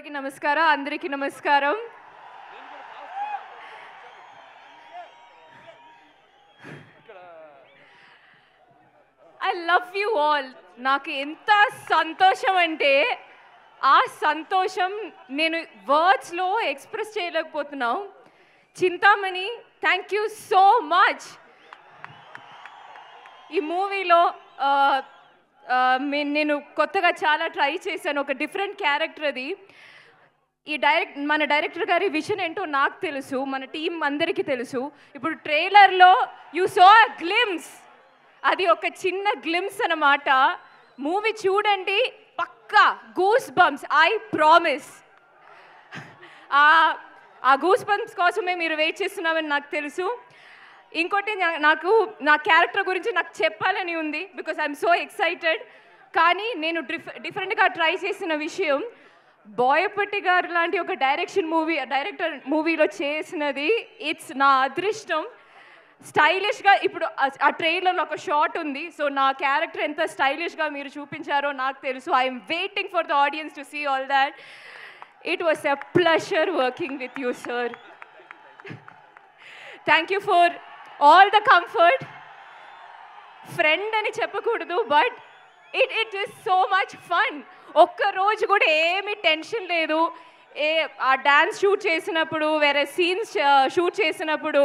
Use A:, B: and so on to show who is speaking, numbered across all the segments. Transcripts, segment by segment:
A: అందరికీ నమస్కారం. I love you all. నాకు ఎంత సంతోషం అంటే ఆ సంతోషం నేను వర్డ్స్లో ఎక్స్ప్రెస్ చేయలేకపోతున్నాను. Chintamani, thank you so much. ఈ మూవీలో నేను కొత్తగా చాలా ట్రై చేశాను. ఒక డిఫరెంట్ క్యారెక్టర్ అది. మన డైరెక్టర్ గారి విజన్ ఏంటో నాకు తెలుసు, మన టీం అందరికీ తెలుసు. ఇప్పుడు ట్రైలర్లో యూ సా అ గ్లిమ్స్, అది ఒక చిన్న గ్లిమ్స్ అన్నమాట. మూవీ చూడండి, పక్కా గూస్ బంప్స్, ఐ ప్రామిస్. ఆ గూస్ బంప్స్ కోసమే మీరు వెయిట్ చేస్తున్నామని నాకు తెలుసు. ఇంకోటి, నా క్యారెక్టర్ గురించి నాకు చెప్పాలని ఉంది, బికాస్ ఐఎమ్ సో ఎక్సైటెడ్. కానీ నేను డిఫరెంట్గా ట్రై చేసిన విషయం, బోయపట్టి గారు లాంటి ఒక డైరెక్టర్ మూవీలో చేసినది ఇట్స్ నా అదృష్టం. స్టైలిష్గా ఇప్పుడు ఆ ట్రైలర్లో ఒక షాట్ ఉంది. సో నా క్యారెక్టర్ ఎంత స్టైలిష్గా మీరు చూపించారో నాకు తెలుసు. I'm waiting for the audience to see all that. It was a pleasure working with you sir. Thank you for all the comfort. Friend అని చెప్పకూడదు, but it is so much fun. ఒక్కరోజు కూడా ఏమీ టెన్షన్ లేదు. ఆ dance shoot చేసినప్పుడు, వేరే scenes shoot చేసినప్పుడు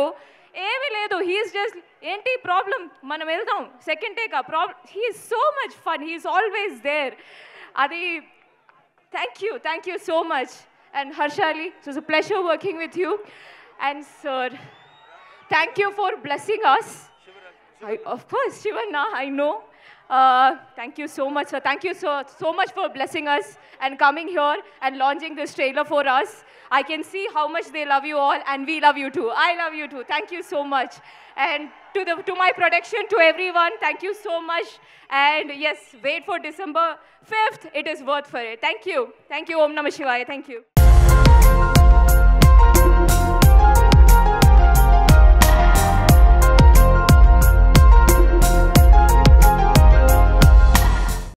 A: ఏమీ లేదు. హీఈస్ జస్ట్ ఏంటి ప్రాబ్లం, మనం వెళ్దాం, సెకండ్ టేక్ ఆ problem. He's so much fun, he's always there. అది thank you so much. And Harshali, it was a pleasure working with you. And sir, thank you for blessing us. Of course, Shivanna, I know. Thank you so much, sir. Thank you so much for blessing us and coming here and launching this trailer for us. I can see how much they love you all, and we love you too. I love you too. Thank you so much. And to my production, to everyone, thank you so much. And yes, wait for December 5th. It is worth for it. Thank you. Om Namah Shivaya. Thank you.